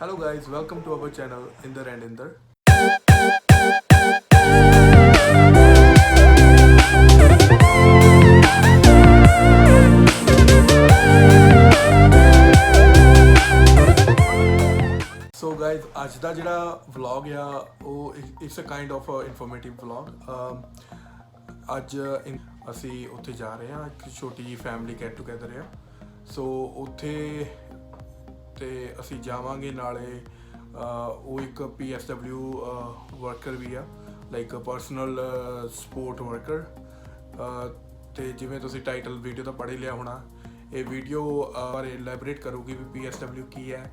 Hello guys, welcome to our channel Inder and Inder. So guys, ਅੱਜ ਦਾ ਜਿਹੜਾ vlog ਆ ਉਹ it's a kind of informative vlog. ਅੱਜ ਅਸੀਂ ਉੱਥੇ ਜਾ ਰਹੇ ਹਾਂ, ਇੱਕ ਛੋਟੀ ਜਿਹੀ ਫੈਮਿਲੀ ਗੈਟ ਟੂਗੇਦਰ ਆ। ਸੋ ਉੱਥੇ ਤੇ ਅਸੀਂ ਜਾਵਾਂਗੇ, ਨਾਲੇ ਉਹ ਇੱਕ PSW ਵਰਕਰ ਵੀ ਆ, ਲਾਈਕ ਪਰਸਨਲ ਸਪੋਰਟ ਵਰਕਰ। ਤੇ ਜਿਵੇਂ ਤੁਸੀਂ ਟਾਈਟਲ ਵੀਡੀਓ ਦਾ ਪੜ੍ਹ ਲਿਆ ਹੋਣਾ, ਇਹ ਵੀਡੀਓ ਬਾਰੇ ਇਲੈਬੋਰੇਟ ਕਰੂਗੀ ਵੀ PSW ਕੀ ਹੈ,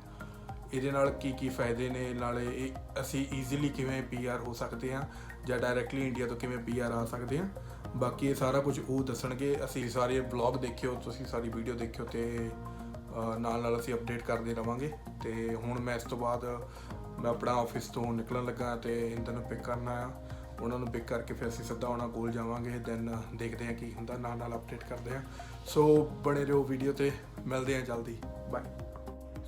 ਇਹਦੇ ਨਾਲ ਕੀ ਫਾਇਦੇ ਨੇ, ਨਾਲੇ ਅਸੀਂ ਈਜ਼ੀਲੀ ਕਿਵੇਂ PR ਹੋ ਸਕਦੇ ਹਾਂ ਜਾਂ ਡਾਇਰੈਕਟਲੀ ਇੰਡੀਆ ਤੋਂ ਕਿਵੇਂ PR ਆ ਸਕਦੇ ਹਾਂ। ਬਾਕੀ ਇਹ ਸਾਰਾ ਕੁਝ ਉਹ ਦੱਸਣਗੇ। ਅਸੀਂ ਸਾਰੇ ਵਲੌਗ ਦੇਖਿਓ, ਤੁਸੀਂ ਸਾਰੀ ਵੀਡੀਓ ਦੇਖਿਓ ਤੇ ਨਾਲ ਅਸੀਂ ਅਪਡੇਟ ਕਰਦੇ ਰਵਾਂਗੇ। ਤੇ ਹੁਣ ਮੈਂ ਇਸ ਤੋਂ ਬਾਅਦ ਮੈਂ ਆਪਣਾ ਆਫਿਸ ਤੋਂ ਨਿਕਲਣ ਲੱਗਾ ਤੇ ਇੰਦਰ ਨੂੰ ਪਿਕ ਕਰਨਾ ਆ। ਉਹਨਾਂ ਨੂੰ ਪਿਕ ਕਰਕੇ ਫਿਰ ਅਸੀਂ ਸਿੱਧਾ ਉਹਨਾਂ ਕੋਲ ਜਾਵਾਂਗੇ, ਦੈਨ ਦੇਖਦੇ ਹਾਂ ਕੀ ਹੁੰਦਾ, ਨਾਲ ਅਪਡੇਟ ਕਰਦੇ ਹਾਂ। ਸੋ ਬਣੇ ਰਹੋ ਵੀਡੀਓ ਤੇ, ਮਿਲਦੇ ਹਾਂ ਜਲਦੀ, ਬਾਏ।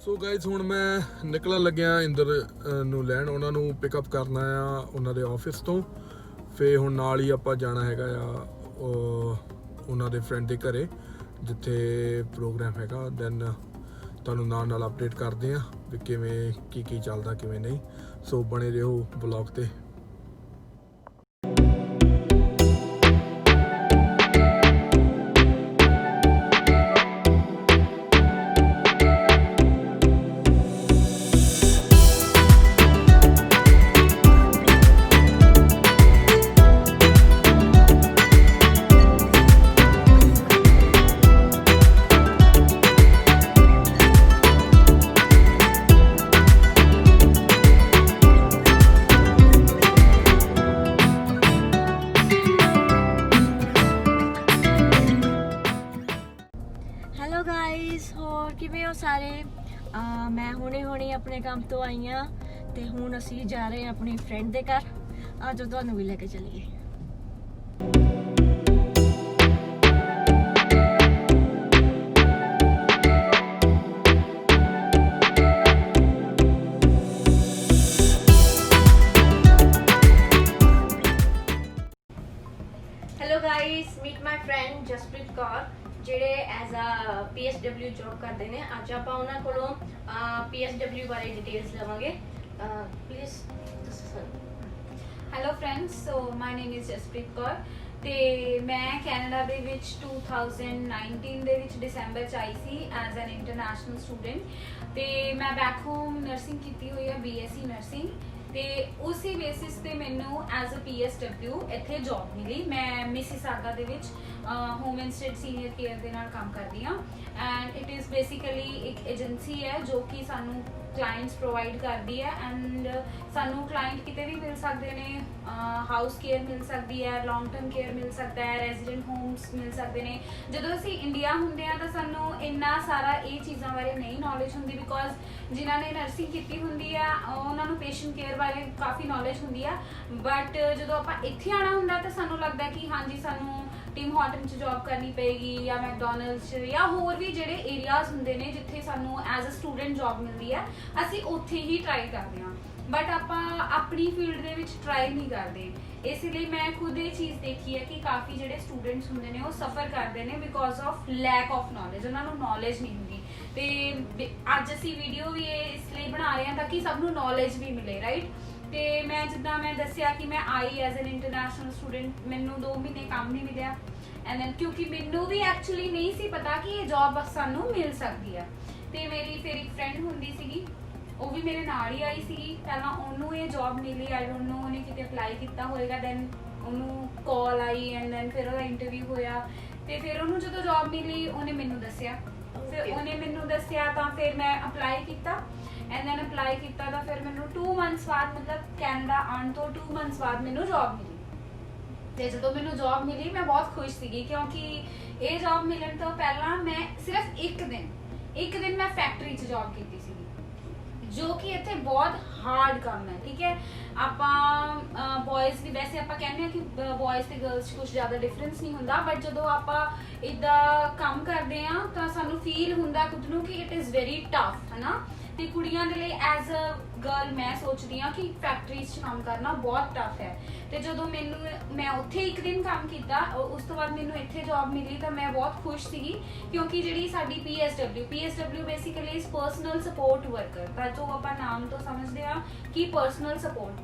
ਸੋ ਗਾਇਜ਼, ਹੁਣ ਮੈਂ ਨਿਕਲਣ ਲੱਗਿਆ ਇੰਦਰ ਨੂੰ ਲੈਣ, ਉਹਨਾਂ ਨੂੰ ਪਿਕਅਪ ਕਰਨਾ ਆ ਉਹਨਾਂ ਦੇ ਆਫਿਸ ਤੋਂ। ਫਿਰ ਹੁਣ ਨਾਲ ਹੀ ਆਪਾਂ ਜਾਣਾ ਹੈਗਾ ਆ ਉਹਨਾਂ ਦੇ ਫਰੈਂਡ ਦੇ ਘਰੇ ਜਿੱਥੇ ਪ੍ਰੋਗਰਾਮ ਹੈਗਾ। ਦੈਨ ਤੁਹਾਨੂੰ ਨਾਲ ਅਪਡੇਟ ਕਰਦੇ ਹਾਂ ਵੀ ਕਿਵੇਂ ਕੀ ਚੱਲਦਾ ਕਿਵੇਂ ਨਹੀਂ। ਸੋ ਬਣੇ ਰਹੋ ਵਲੌਗ ਤੇ। ਹੈਲੋ ਗਾਇਜ਼, ਹੋਰ ਕਿਵੇਂ ਹੋ ਸਾਰੇ? ਮੈਂ ਹੁਣੇ ਆਪਣੇ ਕੰਮ ਤੋਂ ਆਈ ਹਾਂ ਤੇ ਹੁਣ ਅਸੀਂ ਜਾ ਰਹੇ ਹਾਂ ਆਪਣੀ ਫਰੈਂਡ ਦੇ ਘਰ। ਅੱਜ ਤੁਹਾਨੂੰ ਵੀ ਲੈ ਕੇ ਚੱਲੀਏ। Hello guys, meet my friend Jaspreet Kaur, ਜਿਹੜੇ ਐਜ਼ ਅ PSW ਜੌਬ ਕਰਦੇ ਨੇ। ਅੱਜ ਆਪਾਂ ਉਹਨਾਂ ਕੋਲੋਂ PSW ਬਾਰੇ ਡਿਟੇਲਸ ਲਵਾਂਗੇ। ਪਲੀਜ਼ ਦੱਸੋ sir. Hello friends, so my name is Jaspreet Kaur ਤੇ ਮੈਂ ਕੈਨੇਡਾ ਦੇ ਵਿੱਚ 2019 ਦੇ ਵਿੱਚ ਦਸੰਬਰ 'ਚ ਆਈ ਸੀ ਐਜ਼ ਐਨ ਇੰਟਰਨੈਸ਼ਨਲ ਸਟੂਡੈਂਟ। ਤੇ ਮੈਂ ਬੈਕ ਹੋਮ ਨਰਸਿੰਗ ਕੀਤੀ ਹੋਈ ਹੈ, BSc ਨਰਸਿੰਗ। ਤੇ ਉਸੇ ਬੇਸਿਸ ਤੇ ਮੈਨੂੰ ਐਜ਼ ਅ PSW ਇੱਥੇ ਜੌਬ ਮਿਲੀ। ਮੈਂ ਮਿਸੀਸਾਗਾ ਦੇ ਵਿੱਚ ਹੋਮ ਇੰਸਟੇਟ ਸੀਨੀਅਰ ਕੇਅਰ ਦੇ ਨਾਲ ਕੰਮ ਕਰਦੀ ਹਾਂ। ਐਂਡ ਇਟ ਇਜ਼ ਬੇਸਿਕਲੀ ਇੱਕ ਏਜੰਸੀ ਹੈ ਜੋ ਕਿ ਸਾਨੂੰ ਕਲਾਇੰਟਸ ਪ੍ਰੋਵਾਈਡ ਕਰਦੀ ਹੈ। ਐਂਡ ਸਾਨੂੰ ਕਲਾਇੰਟ ਕਿਤੇ ਵੀ ਮਿਲ ਸਕਦੇ ਨੇ, ਹਾਊਸ ਕੇਅਰ ਮਿਲ ਸਕਦੀ ਹੈ, ਲੌਂਗ ਟਰਮ ਕੇਅਰ ਮਿਲ ਸਕਦਾ ਹੈ, ਰੈਜ਼ੀਡੈਂਟ ਹੋਮਸ ਮਿਲ ਸਕਦੇ ਨੇ। ਜਦੋਂ ਅਸੀਂ ਇੰਡੀਆ ਹੁੰਦੇ ਹਾਂ ਤਾਂ ਸਾਨੂੰ ਇੰਨਾ ਸਾਰਾ ਇਹ ਚੀਜ਼ਾਂ ਬਾਰੇ ਨਹੀਂ ਨੌਲੇਜ ਹੁੰਦੀ, ਬਿਕੋਜ਼ ਜਿਨ੍ਹਾਂ ਨੇ ਨਰਸਿੰਗ ਕੀਤੀ ਹੁੰਦੀ ਆ ਉਹਨਾਂ ਨੂੰ ਪੇਸ਼ੈਂਟ ਕੇਅਰ ਬਾਰੇ ਕਾਫੀ ਨੌਲੇਜ ਹੁੰਦੀ ਆ। ਬਟ ਜਦੋਂ ਆਪਾਂ ਇੱਥੇ ਆਉਣਾ ਹੁੰਦਾ ਤਾਂ ਸਾਨੂੰ ਲੱਗਦਾ ਕਿ ਹਾਂਜੀ ਸਾਨੂੰ ਟਿਮ ਹਾਰਟਨ 'ਚ ਜੌਬ ਕਰਨੀ ਪਏਗੀ ਜਾਂ ਮੈਕਡੋਨਲਡਸ 'ਚ ਜਾਂ ਹੋਰ ਵੀ ਜਿਹੜੇ ਏਰੀਆਜ਼ ਹੁੰਦੇ ਨੇ ਜਿੱਥੇ ਸਾਨੂੰ ਐਜ਼ ਅ ਸਟੂਡੈਂਟ ਜੌਬ ਮਿਲਦੀ ਹੈ, ਅਸੀਂ ਉੱਥੇ ਹੀ ਟਰਾਈ ਕਰਦੇ ਹਾਂ। ਬਟ ਆਪਾਂ ਆਪਣੀ ਫੀਲਡ ਦੇ ਵਿੱਚ ਟਰਾਈ ਨਹੀਂ ਕਰਦੇ। ਇਸ ਲਈ ਮੈਂ ਖੁਦ ਇਹ ਚੀਜ਼ ਦੇਖੀ ਹੈ ਕਿ ਕਾਫੀ ਜਿਹੜੇ ਸਟੂਡੈਂਟਸ ਹੁੰਦੇ ਨੇ ਉਹ ਸਫਰ ਕਰਦੇ ਨੇ because of lack of knowledge, ਉਹਨਾਂ ਨੂੰ ਨੌਲੇਜ ਨਹੀਂ ਹੁੰਦੀ। ਤੇ ਅੱਜ ਅਸੀਂ ਵੀਡੀਓ ਵੀ ਇਹ ਇਸ ਲਈ ਬਣਾ ਰਹੇ ਹਾਂ ਤਾਂ ਕਿ ਸਭ ਨੂੰ ਨੌਲੇਜ ਵੀ ਮਿਲੇ, ਰਾਈਟ। ਤੇ ਮੈਂ ਜਿੱਦਾਂ ਮੈਂ ਦੱਸਿਆ ਕਿ ਮੈਂ ਆਈ ਐਜ਼ ਐਨ ਇੰਟਰਨੈਸ਼ਨਲ ਸਟੂਡੈਂਟ, ਮੈਨੂੰ 2 ਮਹੀਨੇ ਕੰਮ ਨਹੀਂ ਮਿਲਿਆ। ਐਂਡ ਦੈਨ ਕਿਉਂਕਿ ਮੈਨੂੰ ਵੀ ਐਕਚੁਅਲੀ ਨਹੀਂ ਸੀ ਪਤਾ ਕਿ ਇਹ ਜੌਬ ਸਾਨੂੰ ਮਿਲ ਸਕਦੀ ਆ। ਤੇ ਮੇਰੀ ਫਿਰ ਇੱਕ ਫਰੈਂਡ ਹੁੰਦੀ ਸੀਗੀ, ਉਹ ਵੀ ਮੇਰੇ ਨਾਲ ਹੀ ਆਈ ਸੀਗੀ। ਪਹਿਲਾਂ ਉਹਨੂੰ ਇਹ ਜੌਬ ਮਿਲੀ, ਆਈ ਡੋਂਟ ਨੋ ਉਹਨੇ ਕਿਤੇ ਅਪਲਾਈ ਕੀਤਾ ਹੋਏਗਾ। ਦੈਨ ਉਹਨੂੰ ਕਾਲ ਆਈ ਐਂਡ ਦੈਨ ਫਿਰ ਉਹਦਾ ਇੰਟਰਵਿਊ ਹੋਇਆ ਤੇ ਫਿਰ ਉਹਨੂੰ ਜਦੋਂ ਜੌਬ ਮਿਲੀ ਉਹਨੇ ਮੈਨੂੰ ਦੱਸਿਆ। ਫਿਰ ਉਹਨੇ ਮੈਨੂੰ ਦੱਸਿਆ ਤਾਂ ਫਿਰ ਮੈਂ ਅਪਲਾਈ ਕੀਤਾ। ਐਂਡ ਦੈਨ ਅਪਲਾਈ ਕੀਤਾ ਤਾਂ ਫਿਰ ਮੈਨੂੰ 2 ਮੰਥਸ ਬਾਅਦ, ਮਤਲਬ ਕੈਨੇਡਾ ਆਉਣ ਤੋਂ 2 ਮੰਥਸ ਬਾਅਦ ਮੈਨੂੰ ਜੌਬ ਮਿਲੀ। ਤੇ ਜਦੋਂ ਮੈਨੂੰ ਜੌਬ ਮਿਲੀ ਮੈਂ ਬਹੁਤ ਖੁਸ਼ ਸੀਗੀ, ਕਿਉਂਕਿ ਇਹ ਜੌਬ ਮਿਲਣ ਤੋਂ ਪਹਿਲਾਂ ਮੈਂ ਸਿਰਫ ਇੱਕ ਦਿਨ ਮੈਂ ਫੈਕਟਰੀ 'ਚ ਜੌਬ ਕੀਤੀ ਸੀਗੀ, ਜੋ ਕਿ ਇੱਥੇ ਬਹੁਤ ਹਾਰਡ ਕੰਮ ਹੈ। ਠੀਕ ਹੈ, ਆਪਾਂ ਬॉयਜ਼ ਵੀ, ਵੈਸੇ ਆਪਾਂ ਕਹਿੰਦੇ ਹਾਂ ਕਿ ਬॉयਜ਼ ਤੇ ਗਰਲਸ 'ਚ ਕੁਝ ਜ਼ਿਆਦਾ ਡਿਫਰੈਂਸ ਨਹੀਂ ਹੁੰਦਾ, ਬਟ ਜਦੋਂ ਆਪਾਂ ਇੱਦਾਂ ਕੰਮ ਕਰਦੇ ਹਾਂ ਤਾਂ ਸਾਨੂੰ ਫੀਲ ਹੁੰਦਾ ਖੁਦ ਨੂੰ ਕਿ ਇਟ ਇਜ਼ ਵੈਰੀ ਟਫ, ਹੈ ਨਾ। ਤੇ ਕੁੜੀਆਂ ਦੇ ਲਈ ਐਜ਼ ਅ ਗਰਲ ਮੈਂ ਸੋਚਦੀ ਹਾਂ ਕਿ ਫੈਕਟਰੀਜ਼ 'ਚ ਕੰਮ ਕਰਨਾ ਬਹੁਤ ਟਫ ਹੈ। ਤੇ ਜਦੋਂ ਮੈਂ ਉੱਥੇ ਇੱਕ ਦਿਨ ਕੰਮ ਕੀਤਾ, ਉਸ ਤੋਂ ਬਾਅਦ ਮੈਨੂੰ ਇੱਥੇ ਜੌਬ ਮਿਲੀ ਤਾਂ ਮੈਂ ਬਹੁਤ ਖੁਸ਼ ਸੀਗੀ, ਕਿਉਂਕਿ ਜਿਹੜੀ ਸਾਡੀ PSW ਬੇਸਿਕਲੀ ਇਸ ਪਰਸਨਲ ਸਪੋਰਟ ਵਰਕਰ ਦਾ, ਜੋ ਆਪਾਂ ਨਾਮ ਤੋਂ ਸਮਝਦੇ ਹਾਂ ਕਿ ਪਰਸਨਲ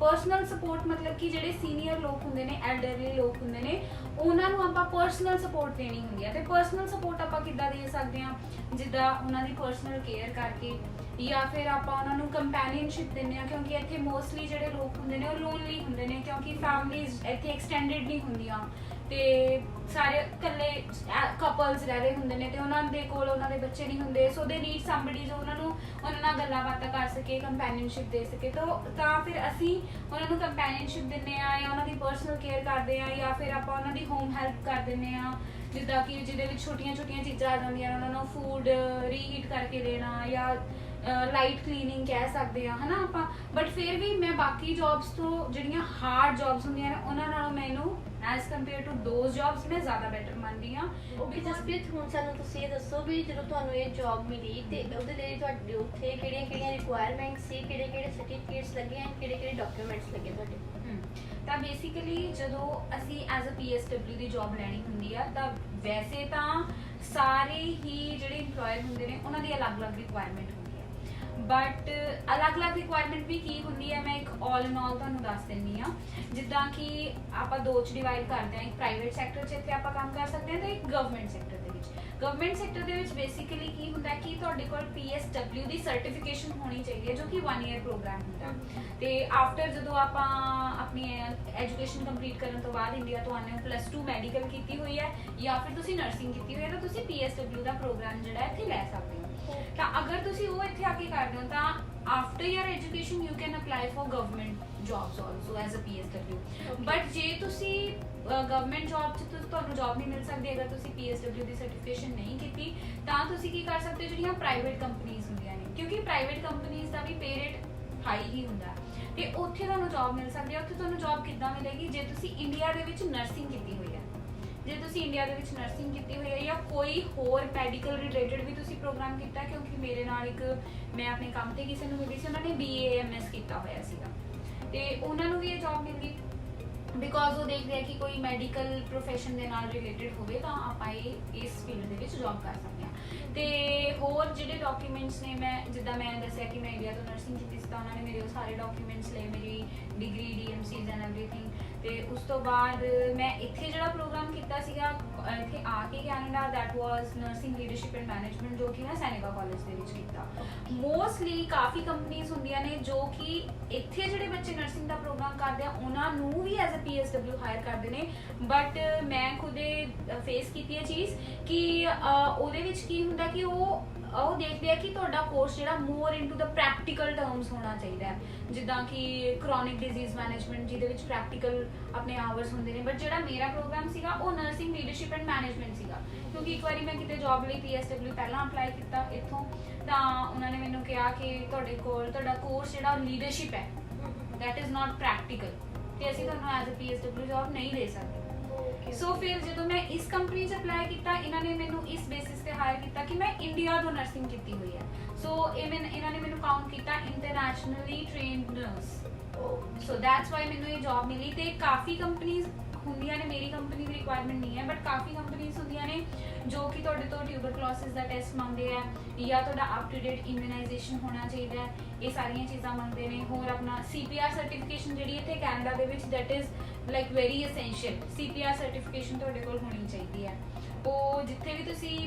ਸਪੋਰਟ ਮਤਲਬ ਕਿ ਜਿਹੜੇ ਸੀਨੀਅਰ ਲੋਕ ਹੁੰਦੇ ਨੇ, ਐਲਡਰਲੀ ਲੋਕ ਹੁੰਦੇ ਨੇ, ਉਹਨਾਂ ਨੂੰ ਆਪਾਂ ਪਰਸਨਲ ਸਪੋਰਟ ਦੇਣੀ ਹੁੰਦੀ ਹੈ। ਤੇ ਪਰਸਨਲ ਸਪੋਰਟ ਆਪਾਂ ਕਿੱਦਾਂ ਦੇ ਸਕਦੇ ਹਾਂ, ਜਿੱਦਾਂ ਉਹਨਾਂ ਦੀ ਪਰਸਨਲ ਕੇਅਰ ਕਰਕੇ, ਜਾਂ ਫਿਰ ਆਪਾਂ ਉਹਨਾਂ ਨੂੰ ਕੰਪੈਨੀਅਨਸ਼ਿਪ ਦਿੰਦੇ ਹਾਂ, ਕਿਉਂਕਿ ਇੱਥੇ ਮੋਸਟਲੀ ਜਿਹੜੇ ਲੋਕ ਹੁੰਦੇ ਨੇ ਉਹ ਲੋਨਲੀ ਹੁੰਦੇ ਨੇ, ਕਿਉਂਕਿ ਫੈਮਲੀਜ਼ ਇੱਥੇ ਐਕਸਟੈਂਡਡ ਨਹੀਂ ਹੁੰਦੀਆਂ ਤੇ ਸਾਰੇ ਇਕੱਲੇ ਕਪਲਸ ਰਹਿ ਰਹੇ ਹੁੰਦੇ ਨੇ ਤੇ ਉਹਨਾਂ ਦੇ ਕੋਲ ਉਹਨਾਂ ਦੇ ਬੱਚੇ ਨਹੀਂ ਹੁੰਦੇ। ਸੋ ਦੇ ਨੀਡ ਸਮਬਡੀ ਜੋ ਉਹਨਾਂ ਨਾਲ ਗੱਲਾਂ ਬਾਤਾਂ ਕਰ ਸਕੇ, ਕੰਪੈਨੀਅਨਸ਼ਿਪ ਦੇ ਸਕੇ। ਤਾਂ ਫਿਰ ਅਸੀਂ ਉਹਨਾਂ ਨੂੰ ਕੰਪੈਨੀਅਨਸ਼ਿਪ ਦਿੰਦੇ ਆ, ਜਾਂ ਉਹਨਾਂ ਦੀ ਪਰਸਨਲ ਕੇਅਰ ਕਰਦੇ ਆ, ਜਾਂ ਫਿਰ ਆਪਾਂ ਉਹਨਾਂ ਦੀ ਹੋਮ ਹੈਲਪ ਕਰ ਦਿੰਦੇ ਆ, ਜਿੱਦਾਂ ਕਿ ਜਿਹਦੇ ਵਿੱਚ ਛੋਟੀਆਂ ਚੀਜ਼ਾਂ ਆ ਜਾਂਦੀਆਂ ਨੇ, ਉਹਨਾਂ ਨੂੰ ਫੂਡ ਰੀਹੀਟ ਕਰਕੇ ਦੇਣਾ, ਜਾਂ ਲਾਈਟ ਕਲੀਨਿੰਗ ਕਹਿ ਸਕਦੇ ਆ, ਹਨਾ ਆਪਾਂ। ਬਟ ਫਿਰ ਵੀ ਮੈਂ ਬਾਕੀ ਜੌਬਸ ਤੋਂ, ਜਿਹੜੀਆਂ ਹਾਰਡ ਜੌਬਸ ਹੁੰਦੀਆਂ ਨੇ, ਉਹਨਾਂ ਨਾਲੋਂ ਮੈਨੂੰ as compare to those jobs ਮੈਂ ਜ਼ਿਆਦਾ ਬੈਟਰ ਮੰਨਦੀ ਹਾਂ। ਓਕੇ ਜਸਪ੍ਰੀਤ, ਹੁਣ ਸਾਨੂੰ ਤੁਸੀਂ ਇਹ ਦੱਸੋ ਵੀ ਜਦੋਂ ਤੁਹਾਨੂੰ ਇਹ ਜੌਬ ਮਿਲੀ ਤੇ ਉਹਦੇ ਲਈ ਤੁਹਾਡੇ ਉੱਥੇ ਕਿਹੜੀਆਂ ਰਿਕੁਆਇਰਮੈਂਟਸ ਸੀ, ਕਿਹੜੇ ਸਰਟੀਫਿਕੇਟਸ ਲੱਗੇ ਐਂਡ ਕਿਹੜੇ ਡਾਕੂਮੈਂਟਸ ਲੱਗੇ ਤੁਹਾਡੇ? ਤਾਂ ਬੇਸਿਕਲੀ ਜਦੋਂ ਅਸੀਂ as a PSW the job ਲੈਣੀ ਹੁੰਦੀ ਆ, ਤਾਂ ਵੈਸੇ ਤਾਂ ਸਾਰੇ ਹੀ ਜਿਹੜੇ ਇੰਪਲੋਇਰ ਹੁੰਦੇ ਨੇ ਉਹਨਾਂ ਦੀ ਅਲੱਗ-ਅਲੱਗ ਰਿਕੁਆਇਰਮੈਂਟ ਹੁੰਦੀ ਹੈ, ਬਟ ਅਲੱਗ-ਅਲੱਗ ਰਿਕੁਆਇਰਮੈਂਟ ਵੀ ਕੀ ਹੁੰਦੀ ਹੈ ਮੈਂ ਇੱਕ ਆਲ ਇਨ ਆਲ ਤੁਹਾਨੂੰ ਦੱਸ ਦਿੰਦੀ ਹਾਂ। ਜਿੱਦਾਂ ਕਿ ਆਪਾਂ ਦੋ 'ਚ ਡਿਵਾਈਡ ਕਰਦੇ ਹਾਂ, ਇੱਕ ਪ੍ਰਾਈਵੇਟ ਸੈਕਟਰ 'ਚ ਇੱਥੇ ਆਪਾਂ ਕੰਮ ਕਰ ਸਕਦੇ ਹਾਂ ਤੇ ਇੱਕ ਗਵਰਨਮੈਂਟ ਸੈਕਟਰ ਦੇ ਵਿੱਚ। ਗਵਰਨਮੈਂਟ ਸੈਕਟਰ ਦੇ ਵਿੱਚ ਬੇਸਿਕਲੀ ਕੀ ਹੁੰਦਾ ਕਿ ਤੁਹਾਡੇ ਕੋਲ PSW ਦੀ ਸਰਟੀਫਿਕੇਸ਼ਨ ਹੋਣੀ ਚਾਹੀਦੀ ਹੈ, ਜੋ ਕਿ 1 ਈਅਰ ਪ੍ਰੋਗਰਾਮ ਹੁੰਦਾ। ਤੇ ਆਫਟਰ ਜਦੋਂ ਆਪਾਂ ਆਪਣੀ ਐਜੂਕੇਸ਼ਨ ਕੰਪਲੀਟ ਕਰਨ ਤੋਂ ਬਾਅਦ ਇੰਡੀਆ ਤੋਂ ਆਉਂਦੇ ਹੋ, +2 ਮੈਡੀਕਲ ਕੀਤੀ ਹੋਈ ਹੈ ਜਾਂ ਫਿਰ ਤੁਸੀਂ ਨਰਸਿੰਗ ਕੀਤੀ ਹੋਈ ਹੈ, ਤਾਂ ਤੁਸੀਂ PSW ਦਾ ਪ੍ਰੋਗਰਾਮ ਜਿਹੜਾ ਇੱਥੇ ਲੈ ਸਕਦੇ ਹੋ। ਤਾਂ ਅਗਰ ਤੁਸੀਂ ਉਹ ਇੱਥੇ ਆ ਕੇ ਕਰਦੇ ਹੋ ਤਾਂ after your education you can apply for government jobs also as a PSW। But ਜੇ ਤੁਸੀਂ ਗਵਰਨਮੈਂਟ ਜੌਬ 'ਚ ਤੁਹਾਨੂੰ ਜੌਬ ਨਹੀਂ ਮਿਲ ਸਕਦੀ ਅਗਰ ਤੁਸੀਂ PSW ਦੀ ਸਰਟੀਫਿਕੇਸ਼ਨ ਨਹੀਂ ਕੀਤੀ, ਤਾਂ ਤੁਸੀਂ ਕੀ ਕਰ ਸਕਦੇ ਹੋ, ਜਿਹੜੀਆਂ ਪ੍ਰਾਈਵੇਟ ਕੰਪਨੀਜ਼ ਹੁੰਦੀਆਂ ਨੇ, ਕਿਉਂਕਿ ਪ੍ਰਾਈਵੇਟ ਕੰਪਨੀਜ਼ ਦਾ ਵੀ ਪੇ ਰੇਟ ਹਾਈ ਹੀ ਹੁੰਦਾ ਤੇ ਉੱਥੇ ਤੁਹਾਨੂੰ ਜੌਬ ਮਿਲ ਸਕਦੀ ਹੈ। ਉੱਥੇ ਤੁਹਾਨੂੰ ਜੌਬ ਕਿੱਦਾਂ ਮਿਲੇਗੀ, ਜੇ ਤੁਸੀਂ ਇੰਡੀਆ ਦੇ ਵਿੱਚ ਨਰਸਿੰਗ ਕੀਤੀ ਹੋਈ ਹੈ, ਜੇ ਤੁਸੀਂ ਇੰਡੀਆ ਦੇ ਵਿੱਚ ਨਰਸਿੰਗ ਕੀਤੀ ਹੋਈ ਹੈ ਜਾਂ ਕੋਈ ਹੋਰ ਮੈਡੀਕਲ ਰਿਲੇਟਡ ਵੀ ਤੁਸੀਂ ਪ੍ਰੋਗਰਾਮ ਕੀਤਾ, ਕਿਉਂਕਿ ਮੇਰੇ ਨਾਲ ਮੈਂ ਆਪਣੇ ਕੰਮ ਤੇ ਕਿਸੇ ਨੂੰ ਮਿਲੀ ਸੀ, ਉਹਨਾਂ ਨੇ BAMS ਕੀਤਾ ਹੋਇਆ ਸੀਗਾ ਤੇ ਉਹਨਾਂ ਨੂੰ ਵੀ ਇਹ ਜੌਬ ਮਿਲ ਗਈ, ਬਿਕੋਜ਼ ਉਹ ਦੇਖਦੇ ਆ ਕਿ ਕੋਈ ਮੈਡੀਕਲ ਪ੍ਰੋਫੈਸ਼ਨ ਦੇ ਨਾਲ ਰਿਲੇਟਡ ਹੋਵੇ ਤਾਂ ਆਪਾਂ ਇਸ ਫੀਲਡ ਦੇ ਵਿੱਚ ਜੌਬ ਕਰ ਸਕਦੇ ਹਾਂ। ਤੇ ਹੋਰ ਜਿਹੜੇ ਡਾਕੂਮੈਂਟਸ ਨੇ, ਜਿੱਦਾਂ ਮੈਂ ਦੱਸਿਆ ਕਿ ਮੈਂ ਇੰਡੀਆ ਤੋਂ ਨਰਸਿੰਗ ਕੀਤੀ ਸੀ ਤਾਂ ਉਹਨਾਂ ਨੇ ਮੇਰੇ ਉਹ ਸਾਰੇ ਡਾਕੂਮੈਂਟਸ ਲਏ, ਮੇਰੀ ਡਿਗਰੀ, DMCs ਐਂਡ ਐਵਰੀਥਿੰਗ। ਤੇ ਉਸ ਤੋਂ ਬਾਅਦ ਮੈਂ ਇੱਥੇ ਜਿਹੜਾ ਪ੍ਰੋਗਰਾਮ ਕੀਤਾ ਸੀਗਾ ਇੱਥੇ ਆ ਕੇ Canada, that was nursing leadership and management, ਜੋ ਕਿ ਮੈਂ ਸੈਨੇਗਾ ਕਾਲਜ ਦੇ ਵਿੱਚ ਕੀਤਾ। ਮੋਸਟਲੀ ਕਾਫੀ ਕੰਪਨੀਜ਼ ਹੁੰਦੀਆਂ ਨੇ ਜੋ ਕਿ ਇੱਥੇ ਜਿਹੜੇ ਬੱਚੇ ਨਰਸਿੰਗ ਦਾ ਪ੍ਰੋਗਰਾਮ ਕਰਦੇ ਆ ਉਹਨਾਂ ਨੂੰ ਵੀ ਐਜ਼ ਅ PSW ਹਾਇਰ ਕਰਦੇ ਨੇ, ਬਟ ਮੈਂ ਖੁਦੇ ਫੇਸ ਕੀਤੀ ਇਹ ਚੀਜ਼ ਕਿ ਉਹਦੇ ਵਿੱਚ ਕੀ ਹੁੰਦਾ ਕਿ ਉਹ ਦੇਖਦੇ ਆ ਕਿ ਤੁਹਾਡਾ ਕੋਰਸ ਜਿਹੜਾ ਮੋਰ ਇਨਟੂ ਦਾ ਪ੍ਰੈਕਟੀਕਲ ਟਰਮਸ ਹੋਣਾ ਚਾਹੀਦਾ ਹੈ, ਜਿੱਦਾਂ ਕਿ ਕ੍ਰੋਨਿਕ ਡਿਜ਼ੀਜ਼ ਮੈਨੇਜਮੈਂਟ, ਜਿਹਦੇ ਵਿੱਚ ਪ੍ਰੈਕਟੀਕਲ ਆਪਣੇ ਆਵਰਸ ਹੁੰਦੇ ਨੇ। ਬਟ ਜਿਹੜਾ ਮੇਰਾ ਪ੍ਰੋਗਰਾਮ ਸੀਗਾ ਉਹ ਨਰਸਿੰਗ ਲੀਡਰਸ਼ਿਪ ਐਂਡ ਮੈਨੇਜਮੈਂਟ ਸੀਗਾ, ਕਿਉਂਕਿ ਇੱਕ ਵਾਰੀ ਮੈਂ ਕਿਤੇ ਜੌਬ ਲਈ PSW ਪਹਿਲਾਂ ਅਪਲਾਈ ਕੀਤਾ ਇੱਥੋਂ, ਤਾਂ ਉਹਨਾਂ ਨੇ ਮੈਨੂੰ ਕਿਹਾ ਕਿ ਤੁਹਾਡਾ ਕੋਰਸ ਜਿਹੜਾ ਲੀਡਰਸ਼ਿਪ ਹੈ, ਦੈਟ ਇਜ਼ ਨਾਟ ਪ੍ਰੈਕਟੀਕਲ, ਤੇ ਅਸੀਂ ਤੁਹਾਨੂੰ ਐਜ਼ ਅ PSW ਜੌਬ ਨਹੀਂ ਦੇ ਸਕਦੇ। ਸੋ ਫਿਰ ਜਦੋਂ ਮੈਂ ਇਸ ਕੰਪਨੀ 'ਚ ਅਪਲਾਈ ਕੀਤਾ, ਇਹਨਾਂ ਨੇ ਮੈਨੂੰ ਇਸ ਬੇਸਿਸ ਤੇ ਹਾਇਰ ਕੀਤਾ ਕਿ ਮੈਂ ਇੰਡੀਆ ਤੋਂ ਨਰਸਿੰਗ ਕੀਤੀ ਹੋਈ ਹੈ। ਸੋ ਇਹਨਾਂ ਨੇ ਮੈਨੂੰ ਕਾਊਂਟ ਕੀਤਾ internationally trained nurse, so that's why ਮੈਨੂੰ ਇਹ ਜੌਬ ਮਿਲੀ। ਤੇ ਕਾਫੀ ਕੰਪਨੀਜ਼ ਹੁੰਦੀਆਂ ਨੇ, ਮੇਰੀ ਕੰਪਨੀ ਦੀ ਰਿਕੁਆਇਰਮੈਂਟ ਨਹੀਂ ਹੈ, ਬਟ ਕਾਫੀ ਕੰਪਨੀਜ਼ ਹੁੰਦੀਆਂ ਨੇ ਜੋ ਕਿ ਤੁਹਾਡੇ ਤੋਂ ਟਿਊਬਰਕਲੋਸਿਸ ਦਾ ਟੈਸਟ ਮੰਗਦੇ ਆ, ਜਾਂ ਤੁਹਾਡਾ ਅਪ ਟੂ ਡੇਟ ਇਮਿਊਨਾਈਜੇਸ਼ਨ ਹੋਣਾ ਚਾਹੀਦਾ ਹੈ, ਇਹ ਸਾਰੀਆਂ ਚੀਜ਼ਾਂ ਮੰਗਦੇ ਨੇ। ਹੋਰ ਆਪਣਾ CPR ਸਰਟੀਫਿਕੇਸ਼ਨ ਜਿਹੜੀ ਇੱਥੇ ਕੈਨੇਡਾ ਦੇ ਵਿੱਚ that is like very essential, CPR certification ਤੁਹਾਡੇ ਕੋਲ ਹੋਣੀ ਚਾਹੀਦੀ ਹੈ। ਉਹ ਜਿੱਥੇ ਵੀ ਤੁਸੀਂ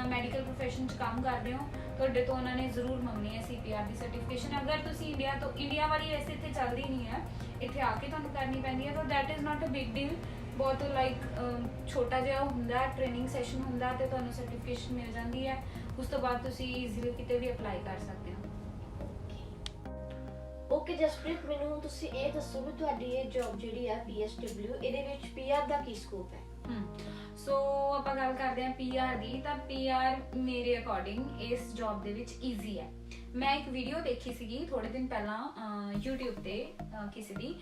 ਮੈਡੀਕਲ ਪ੍ਰੋਫੈਸ਼ਨ 'ਚ ਕੰਮ ਕਰਦੇ ਹੋ, ਤੁਹਾਡੇ ਤੋਂ ਉਹਨਾਂ ਨੇ ਜ਼ਰੂਰ ਮੰਗਣੀ ਹੈ CPR ਦੀ ਸਰਟੀਫਿਕੇਸ਼ਨ। ਅਗਰ ਤੁਸੀਂ ਇੰਡੀਆ ਵਾਲੀ ਵੈਸੇ ਇੱਥੇ ਚੱਲਦੀ ਨਹੀਂ ਹੈ, ਇੱਥੇ ਆ ਕੇ ਤੁਹਾਨੂੰ ਕਰਨੀ ਪੈਂਦੀ ਹੈ, ਤਾਂ that is not a big deal. ਬਹੁਤ ਲਾਈਕ ਛੋਟਾ ਜਿਹਾ ਹੁੰਦਾ, ਟ੍ਰੇਨਿੰਗ ਸੈਸ਼ਨ ਹੁੰਦਾ ਤੇ ਤੁਹਾਨੂੰ ਸਰਟੀਫਿਕੇਸ਼ਨ ਮਿਲ ਜਾਂਦੀ ਹੈ। ਉਸ ਤੋਂ ਬਾਅਦ ਤੁਸੀਂ ਈਜ਼ੀਲੀ ਕਿਤੇ ਵੀ ਅਪਲਾਈ ਕਰ ਸਕਦੇ ਹੋ। ਓਕੇ ਜਸਪ੍ਰੀਤ, ਮੈਨੂੰ ਤੁਸੀਂ ਇਹ ਦੱਸੋ ਵੀ ਤੁਹਾਡੀ ਇਹ ਜੌਬ ਜਿਹੜੀ ਆ PSW, ਇਹਦੇ ਵਿੱਚ PR ਦਾ ਕੀ ਸਕੋਪ ਹੈ? ਸੋ ਆਪਾਂ ਗੱਲ ਕਰਦੇ ਹਾਂ PR ਦੀ, ਤਾਂ PR ਮੇਰੇ ਅਕੋਰਡਿੰਗ ਇਸ ਜੌਬ ਦੇ ਵਿੱਚ ਈਜ਼ੀ ਹੈ। ਮੈਂ ਇੱਕ ਵੀਡੀਓ ਦੇਖੀ ਸੀਗੀ ਥੋੜੇ ਦਿਨ ਪਹਿਲਾਂ YouTube ਤੇ ਕਿਸੇ ਦੀ,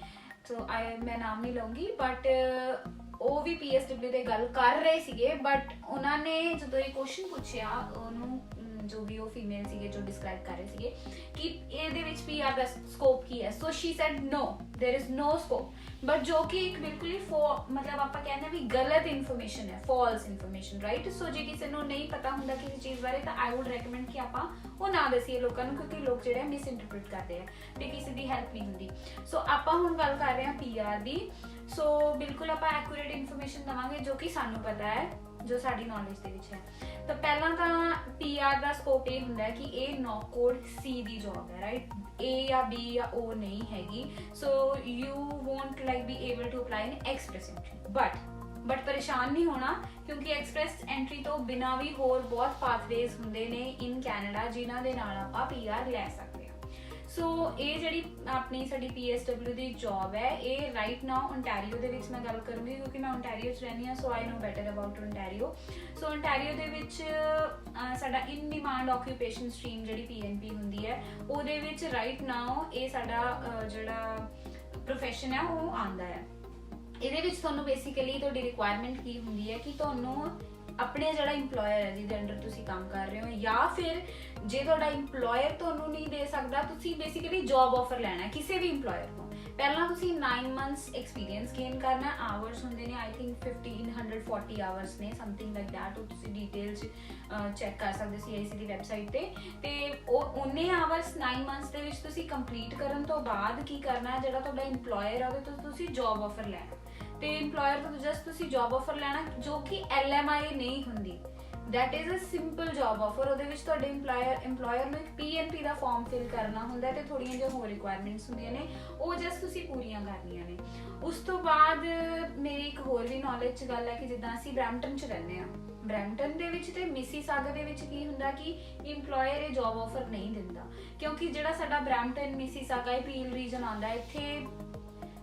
ਸੋ ਮੈਂ ਨਾਮ ਨਹੀਂ ਲਊਂਗੀ, ਬਟ ਉਹ ਵੀ PSW ਤੇ ਗੱਲ ਕਰ ਰਹੇ ਸੀਗੇ। ਬਟ ਉਹਨਾਂ ਨੇ ਜਦੋਂ ਇਹ ਕੁਐਸਚਨ ਪੁੱਛਿਆ ਉਹਨੂੰ ਜੋ ਵੀ ਉਹ ਫੀਮੇਲ ਸੀਗੇ ਜੋ ਡਿਸਕ੍ਰਾਈਬ ਕਰ ਰਹੇ ਸੀਗੇ ਕਿ ਇਹਦੇ ਵਿੱਚ PR ਦਾ ਸਕੋਪ ਕੀ ਹੈ। So she said no, there is no scope, but जो कि एक बिल्कुल ही मतलब आप कहने भी गलत इन्फॉर्मेशन है, फॉल्स इन्फॉर्मेशन, राइट। सो जे किसी को नहीं पता होंगे किसी चीज़ बारे तो आई वुड रेकमेंड कि आप वो ना दसीए लोगों को, क्योंकि लोग जो मिस इंटरप्रेट करते हैं तो किसी की हेल्प नहीं होंगी। सो आप हुण गल कर रहे हैं PR की। सो बिल्कुल आप एक्यूरेट इन्फॉर्मेशन देवांगे जो कि सानू पता है, जो साडी नॉलेज दे विच है। तो पहला तो PR का स्कोप ये हुंदा है कि ये नॉकआउट C दी जॉब है, राइट। A या B या O नहीं हैगी। So you won't like be able to apply in express entry, but परेशान नहीं होना, क्योंकि एक्सप्रेस एंट्री तो बिना भी होर बहुत पाथवेज हुंदे ने इन कैनेडा जिन्हां दे नाल आपां PR लै सकदे हां। सो ये जिहड़ी अपनी साडी PSW दी जॉब है ये राइट नाउ ओंटारियो दे विच मैं गल करूँगी, क्योंकि मैं ओंटारियो च रहनी हाँ, so I know better about Ontario. So Ontario दे विच साडा इन डिमांड ऑक्यूपेशन स्ट्रीम जिहड़ी PNP हुंदी है ਉਹਦੇ ਵਿੱਚ ਰਾਈਟ ਨਾउ ਇਹ ਸਾਡਾ ਜਿਹੜਾ ਪ੍ਰੋਫੈਸ਼ਨ ਹੈ ਉਹ ਆਂਦਾ ਹੈ। ਇਹਦੇ ਵਿੱਚ ਤੁਹਾਨੂੰ ਬੇਸਿਕਲੀ ਤੁਹਾਡੀ ਰਿਕੁਆਇਰਮੈਂਟ ਕੀ ਹੁੰਦੀ ਹੈ ਕਿ ਤੁਹਾਨੂੰ ਆਪਣੇ ਜਿਹੜਾ ਇੰਪਲੋਇਰ ਹੈ ਜਿਹਦੇ ਅੰਡਰ ਤੁਸੀਂ ਕੰਮ ਕਰ ਰਹੇ ਹੋ, ਜਾਂ ਫਿਰ ਜੇ ਤੁਹਾਡਾ ਇੰਪਲੋਇਰ ਤੁਹਾਨੂੰ ਨਹੀਂ ਦੇ ਸਕਦਾ, ਤੁਸੀਂ ਬੇਸਿਕਲੀ ਜੌਬ ਆਫਰ ਲੈਣਾ ਹੈ ਕਿਸੇ ਵੀ ਇੰਪਲੋਇਰ ਤੋਂ। ਪਹਿਲਾਂ ਤੁਸੀਂ 9 ਮੰਥਸ ਐਕਸਪੀਰੀਅੰਸ ਗੇਨ ਕਰਨਾ। ਆਵਰਸ ਹੁੰਦੇ ਨੇ ਆਈ ਥਿੰਕ 1540 ਆਵਰਸ ਨੇ, ਸਮਥਿੰਗ ਲਾਈਕ ਦੈਟ। ਉਹ ਤੁਸੀਂ ਡਿਟੇਲ 'ਚ ਚੈੱਕ ਕਰ ਸਕਦੇ CIC ਦੀ ਵੈਬਸਾਈਟ ਤੇ ਉਹ ਉਹਨੇ ਆਵਰਸ 9 ਮੰਥਸ ਦੇ ਵਿੱਚ ਤੁਸੀਂ ਕੰਪਲੀਟ ਕਰਨ ਤੋਂ ਬਾਅਦ ਕੀ ਕਰਨਾ ਹੈ, ਜਿਹੜਾ ਤੁਹਾਡਾ ਇੰਪਲੋਇਰ ਹੈ ਉਹਦੇ ਤੋਂ ਤੁਸੀਂ ਜੌਬ ਆਫਰ ਲੈਣਾ। ਤੇ ਇੰਪਲੋਇਰ ਤੋਂ ਜਸਟ ਤੁਸੀਂ ਜੌਬ ਆਫਰ ਲੈਣਾ ਜੋ ਕਿ LMI ਨਹੀਂ ਹੁੰਦੀ, that is a simple job offer। ਉਹਦੇ ਵਿੱਚ ਤੁਹਾਡੇ ਇੰਪਲੋਇਰ ਨੂੰ ਇੱਕ PNP ਦਾ ਫਾਰਮ ਫਿਲ ਕਰਨਾ ਹੁੰਦਾ ਤੇ ਥੋੜੀਆਂ ਜਿਹੀਆਂ ਹੋਰ ਰਿਕੁਆਇਰਮੈਂਟਸ ਹੁੰਦੀਆਂ ਨੇ, ਉਹ ਜਸਟ ਤੁਸੀਂ ਪੂਰੀਆਂ ਕਰਨੀਆਂ ਨੇ। ਉਸ ਤੋਂ ਬਾਅਦ ਮੇਰੀ ਇੱਕ ਹੋਰ ਵੀ ਨੌਲੇਜ 'ਚ ਗੱਲ ਹੈ ਕਿ ਜਿੱਦਾਂ ਅਸੀਂ ਬਰੈਂਪਟਨ 'ਚ ਰਹਿੰਦੇ ਹਾਂ, ਬਰੈਂਪਟਨ ਦੇ ਵਿੱਚ ਤੇ ਮਿਸੀਸਾਗਾ ਦੇ ਵਿੱਚ ਕੀ ਹੁੰਦਾ ਕਿ ਇੰਪਲੋਇਰ ਇਹ ਜੌਬ ਆਫਰ ਨਹੀਂ ਦਿੰਦਾ, ਕਿਉਂਕਿ ਜਿਹੜਾ ਸਾਡਾ ਬਰੈਂਪਟਨ ਮਿਸੀਸਾਗਾ ਪੀਲ ਰੀਜਨ ਆਉਂਦਾ ਇੱਥੇ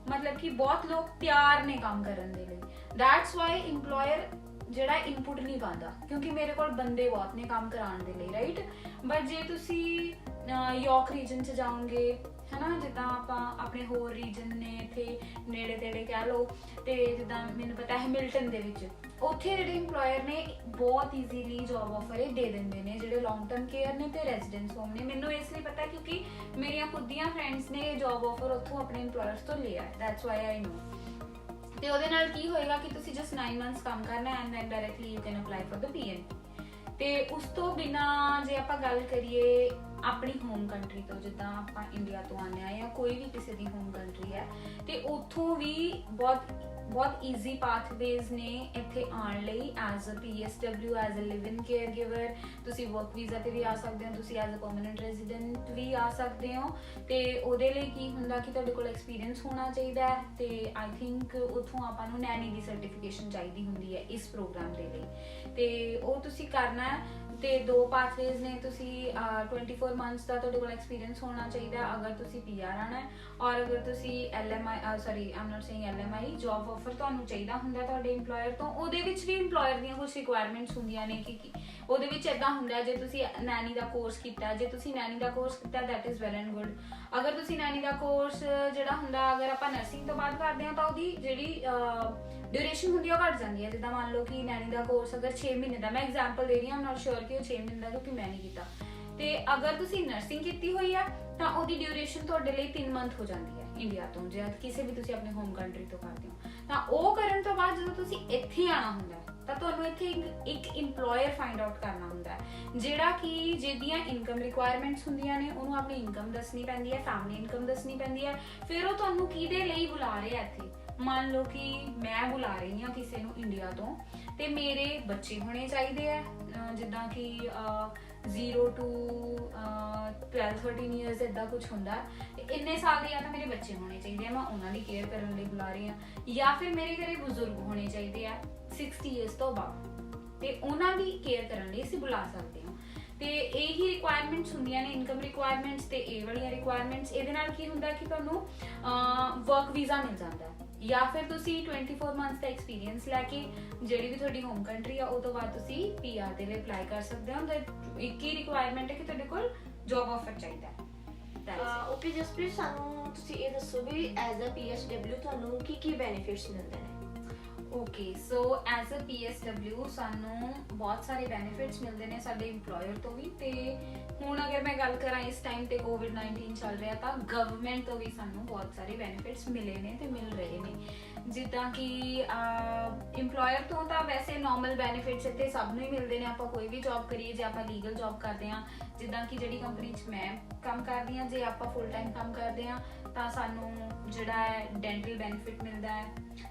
मतलब कि बहुत लोग तैयार ने काम करने के लिए, दैट्स वाई इंप्लॉयर ਜਿਹੜਾ ਇਨਪੁਟ ਨਹੀਂ ਪਾਉਂਦਾ, ਕਿਉਂਕਿ ਮੇਰੇ ਕੋਲ ਬੰਦੇ ਬਹੁਤ ਨੇ ਕੰਮ ਕਰਾਉਣ ਦੇ ਲਈ, ਰਾਈਟ। ਬਟ ਜੇ ਤੁਸੀਂ ਯਾਰਕ ਰੀਜਨ 'ਚ ਜਾਓਗੇ ਹੈ ਨਾ, ਜਿੱਦਾਂ ਆਪਾਂ ਆਪਣੇ ਹੋਰ ਰੀਜਨ ਨੇ ਇੱਥੇ ਨੇੜੇ ਤੇੜੇ ਕਹਿ ਲਓ, ਤੇ ਜਿੱਦਾਂ ਮੈਨੂੰ ਪਤਾ ਹੈ ਮਿਲਟਨ ਦੇ ਵਿੱਚ, ਉੱਥੇ ਜਿਹੜੇ ਇੰਪਲੋਇਰ ਨੇ ਬਹੁਤ ਈਜ਼ੀਲੀ ਜੌਬ ਆਫਰ ਇਹ ਦੇ ਦਿੰਦੇ ਨੇ, ਜਿਹੜੇ ਲੌਂਗ ਟਰਮ ਕੇਅਰ ਨੇ ਤੇ ਰੈਜ਼ੀਡੈਂਸ ਹੋਮ ਨੇ। ਮੈਨੂੰ ਇਸ ਲਈ ਪਤਾ ਕਿਉਂਕਿ ਮੇਰੀਆਂ ਖੁਦ ਦੀਆਂ ਫਰੈਂਡਸ ਨੇ ਜੌਬ ਆਫਰ ਉੱਥੋਂ ਆਪਣੇ ਇੰਪਲੋਇਰਸ ਤੋਂ ਲਿਆ, ਦੈਟਸ ਵਾਈ ਆਈ ਨੋ। ਤੇ ਉਹਦੇ ਨਾਲ ਕੀ ਹੋਏਗਾ ਕਿ ਤੁਸੀਂ ਜਸਟ 9 ਮੰਥਸ ਕੰਮ ਕਰਨਾ and then directly you can apply for the PNP। ਤੇ ਉਸ ਤੋਂ ਬਿਨਾ ਜੇ ਆਪਾਂ ਗੱਲ ਕਰੀਏ ਆਪਣੀ ਹੋਮ ਕੰਟਰੀ ਤੋਂ, ਜਿੱਦਾਂ ਆਪਾਂ ਇੰਡੀਆ ਤੋਂ ਆਉਂਦੇ ਆ ਜਾਂ ਕੋਈ ਵੀ ਕਿਸੇ ਦੀ ਹੋਮ ਕੰਟਰੀ ਹੈ, ਤੇ ਉੱਥੋਂ ਵੀ ਬਹੁਤ ਈਜ਼ੀ ਪਾਥਵੇਜ਼ ਨੇ ਇੱਥੇ ਆਉਣ ਲਈ as a PSW, as a live in caregiver. ਤੁਸੀਂ ਵਰਕ ਵੀਜ਼ਾ ਤੇ ਵੀ ਆ ਸਕਦੇ ਹੋ, ਤੁਸੀਂ ਐਜ਼ ਅ ਪਰਮਨੈਂਟ ਰੈਜ਼ੀਡੈਂਟ ਵੀ ਆ ਸਕਦੇ ਹੋ। ਤੇ ਉਹਦੇ ਲਈ ਕੀ ਹੁੰਦਾ ਕਿ ਤੁਹਾਡੇ ਕੋਲ ਐਕਸਪੀਰੀਅੰਸ ਹੋਣਾ ਚਾਹੀਦਾ ਹੈ, ਤੇ ਆਈ ਥਿੰਕ ਉੱਥੋਂ ਆਪਾਂ ਨੂੰ ਨੈਨੀ ਦੀ ਸਰਟੀਫਿਕੇਸ਼ਨ ਚਾਹੀਦੀ ਹੁੰਦੀ ਹੈ ਇਸ ਪ੍ਰੋਗਰਾਮ ਦੇ ਲਈ, ਤੇ ਉਹ ਤੁਸੀਂ ਕਰਨਾ ਹੈ। ਤੇ 2 ਪਾਥਵੇਜ਼ ਨੇ, ਤੁਸੀਂ 24 ਮੰਥਸ ਦਾ ਤੁਹਾਡੇ ਕੋਲ ਐਕਸਪੀਰੀਅੰਸ ਹੋਣਾ ਚਾਹੀਦਾ ਅਗਰ ਤੁਸੀਂ PR ਆਣਾ ਹੈ, ਔਰ ਅਗਰ ਤੁਸੀਂ LMI sorry Aam not saying LMI job offer ਤੁਹਾਨੂੰ ਚਾਹੀਦਾ ਹੁੰਦਾ ਤੁਹਾਡੇ ਇੰਪਲੋਇਰ ਤੋਂ। ਉਹਦੇ ਵਿੱਚ ਵੀ ਇੰਪਲੋਇਰ ਦੀਆਂ ਕੁਝ ਰਿਕੁਆਇਰਮੈਂਟਸ ਹੁੰਦੀਆਂ ਨੇ ਕਿ ਉਹਦੇ ਵਿੱਚ ਇੱਦਾਂ ਹੁੰਦਾ ਜੇ ਤੁਸੀਂ ਨੈਨੀ ਦਾ ਕੋਰਸ ਕੀਤਾ, ਜੇ ਤੁਸੀਂ ਨੈਨੀ ਦਾ ਕੋਰਸ ਕੀਤਾ that is well and good. ਅਗਰ ਤੁਸੀਂ ਨੈਨੀ ਦਾ ਕੋਰਸ ਜਿਹੜਾ ਹੁੰਦਾ ਅਗਰ ਆਪਾਂ ਨਰਸਿੰਗ ਤੋਂ ਬਾਅਦ ਕਰਦੇ ਹਾਂ ਤਾਂ ਉਹਦੀ ਜਿਹੜੀ ਡਿਊਰੇਸ਼ਨ ਹੁੰਦੀ ਉਹ ਘੱਟ ਜਾਂਦੀ ਹੈ। ਜਿੱਦਾਂ ਮੰਨ ਲਓ ਕਿ ਨੈਨੀ ਦਾ ਕੋਰਸ ਅਗਰ 6 ਮਹੀਨੇ ਦਾ, ਮੈਂ ਐਗਜ਼ਾਮਪਲ ਦੇ ਰਹੀ ਹਾਂ, ਨਾਟ ਸ਼ੋਰ ਕਿ ਉਹ 6 ਮਹੀਨੇ ਦਾ ਕਿਉਂਕਿ ਮੈਂ ਨਹੀਂ ਕੀਤਾ, ਤੇ ਅਗਰ ਤੁਸੀਂ ਨਰਸਿੰਗ ਕੀਤੀ ਹੋਈ ਆ ਤਾਂ ਉਹਦੀ ਡਿਊਰੇਸ਼ਨ ਤੁਹਾਡੇ ਲਈ 3 ਮੰਥ ਹੋ ਜਾਂਦੀ ਹੈ ਇੰਡੀਆ ਤੋਂ, ਜੇ ਕਿਸੇ ਵੀ ਤੁਸੀਂ ਆਪਣੇ ਹੋਮ ਕੰਟਰੀ ਤੋਂ ਕਰਦੇ ਹੋ। ਤਾਂ ਉਹ ਕਰਨ ਤੋਂ ਬਾਅਦ ਜਦੋਂ ਤੁਸੀਂ ਇੱਥੇ ਆਉਣਾ ਹੁੰਦਾ ਤਾਂ ਤੁਹਾਨੂੰ ਇੱਥੇ ਇੱਕ ਇੰਪਲੋਇਰ ਫਾਈਂਡ ਆਊਟ ਕਰਨਾ ਹੁੰਦਾ ਹੈ, ਜਿਹੜਾ ਕਿ ਜਿਹਦੀਆਂ ਇਨਕਮ ਰਿਕੁਆਇਰਮੈਂਟਸ ਹੁੰਦੀਆਂ ਨੇ, ਉਹਨੂੰ ਆਪਣੀ ਇਨਕਮ ਦੱਸਣੀ ਪੈਂਦੀ ਹੈ, ਫੈਮਿਲੀ ਇਨਕਮ ਦੱਸਣੀ ਪੈਂਦੀ ਹੈ। ਫਿਰ ਉਹ ਤੁਹਾਨੂੰ ਕਿਹਦੇ ਲਈ ਬੁਲਾ ਰਿਹਾ ਇੱਥੇ, ਮੰਨ ਲਓ ਕਿ ਮੈਂ ਬੁਲਾ ਰਹੀ ਹਾਂ ਕਿਸੇ ਨੂੰ ਇੰਡੀਆ ਤੋਂ, ਤੇ ਮੇਰੇ ਬੱਚੇ ਹੋਣੇ ਚਾਹੀਦੇ ਆ, ਜਿੱਦਾਂ ਕਿ 0 to 12-13 ਇਅਰਸ ਇੱਦਾਂ ਕੁਝ ਹੁੰਦਾ, ਇੰਨੇ ਸਾਲ ਦੇ ਜਾਂ ਤਾਂ ਮੇਰੇ ਬੱਚੇ ਹੋਣੇ ਚਾਹੀਦੇ ਆ, ਮੈਂ ਉਹਨਾਂ ਦੀ ਕੇਅਰ ਕਰਨ ਲਈ ਬੁਲਾ ਰਹੀ ਹਾਂ, ਜਾਂ ਫਿਰ ਮੇਰੇ ਘਰੇ ਬਜ਼ੁਰਗ ਹੋਣੇ ਚਾਹੀਦੇ ਆ 60 ਇਅਰਸ ਤੋਂ ਬਾਅਦ, ਤੇ ਉਹਨਾਂ ਦੀ ਕੇਅਰ ਕਰਨ ਲਈ ਅਸੀਂ ਬੁਲਾ ਸਕਦੇ ਹਾਂ। ਤੇ ਇਹੀ ਰਿਕੁਆਇਰਮੈਂਟਸ ਹੁੰਦੀਆਂ ਨੇ, ਇਨਕਮ ਰਿਕੁਆਇਰਮੈਂਟਸ ਤੇ ਇਹ ਵਾਲੀਆਂ ਰਿਕੁਆਇਰਮੈਂਟਸ। ਇਹਦੇ ਨਾਲ ਕੀ ਹੁੰਦਾ ਕਿ ਤੁਹਾਨੂੰ ਵਰਕ ਵੀਜ਼ਾ ਮਿਲ ਜਾਂਦਾ ਹੈ, ਜਾਂ ਫਿਰ ਤੁਸੀਂ 24 ਮੰਥਸ ਦਾ ਐਕਸਪੀਰੀਅੰਸ ਲੈ ਕੇ ਜਿਹੜੀ ਵੀ ਤੁਹਾਡੀ ਹੋਮ ਕੰਟਰੀ ਆ ਉਹ ਤੋਂ ਬਾਅਦ ਤੁਸੀਂ PR ਦੇ ਲਈ ਅਪਲਾਈ ਕਰ ਸਕਦੇ ਹੋ। ਤੇ ਇੱਕ ਹੀ ਰਿਕੁਆਇਰਮੈਂਟ ਹੈ ਕਿ ਤੁਹਾਡੇ ਕੋਲ ਜੌਬ ਆਫਰ ਚਾਹੀਦਾ ਹੈ। ਓਕੇ ਜਸਪ੍ਰੀਤ, ਸਾਨੂੰ ਤੁਸੀਂ ਇਹ ਦੱਸੋ ਵੀ ਐਜ਼ ਅ PSW ਤੁਹਾਨੂੰ ਕੀ ਬੈਨੀਫਿਟਸ ਮਿਲਦੇ ਨੇ? Okay so as a PSW ਸਾਨੂੰ ਬਹੁਤ ਸਾਰੇ ਬੈਨੀਫਿਟਸ ਮਿਲਦੇ ਨੇ ਸਾਡੇ EMPLOYER ਤੋਂ ਵੀ, ਤੇ ਹੁਣ ਅਗਰ ਮੈਂ ਗੱਲ ਕਰਾਂ ਇਸ ਟਾਈਮ ਤੇ COVID-19 ਚੱਲ ਰਿਹਾ ਤਾਂ ਗਵਰਨਮੈਂਟ ਤੋਂ ਵੀ ਸਾਨੂੰ ਬਹੁਤ ਸਾਰੇ ਬੈਨੀਫਿਟਸ ਮਿਲੇ ਨੇ ਤੇ ਮਿਲ ਰਹੇ ਨੇ। ਜਿੱਦਾਂ ਕਿ EMPLOYER ਤੋਂ ਤਾਂ ਵੈਸੇ ਨਾਰਮਲ ਬੈਨੀਫਿਟਸ ਇੱਥੇ ਸਭ ਨੂੰ ਹੀ ਮਿਲਦੇ ਨੇ, ਆਪਾਂ ਕੋਈ ਵੀ ਜੌਬ ਕਰੀਏ, ਜੇ ਆਪਾਂ ਲੀਗਲ ਜੌਬ ਕਰਦੇ ਹਾਂ, ਜਿੱਦਾਂ ਕਿ ਜਿਹੜੀ ਕੰਪਨੀ 'ਚ ਮੈਂ ਕੰਮ ਕਰਦੀ ਹਾਂ, ਜੇ ਆਪਾਂ ਫੁੱਲ ਟਾਈਮ ਕੰਮ ਕਰਦੇ ਹਾਂ ਤਾਂ ਸਾਨੂੰ ਜਿਹੜਾ ਹੈ ਡੈਂਟਲ ਬੈਨੀਫਿਟ ਮਿਲਦਾ ਹੈ,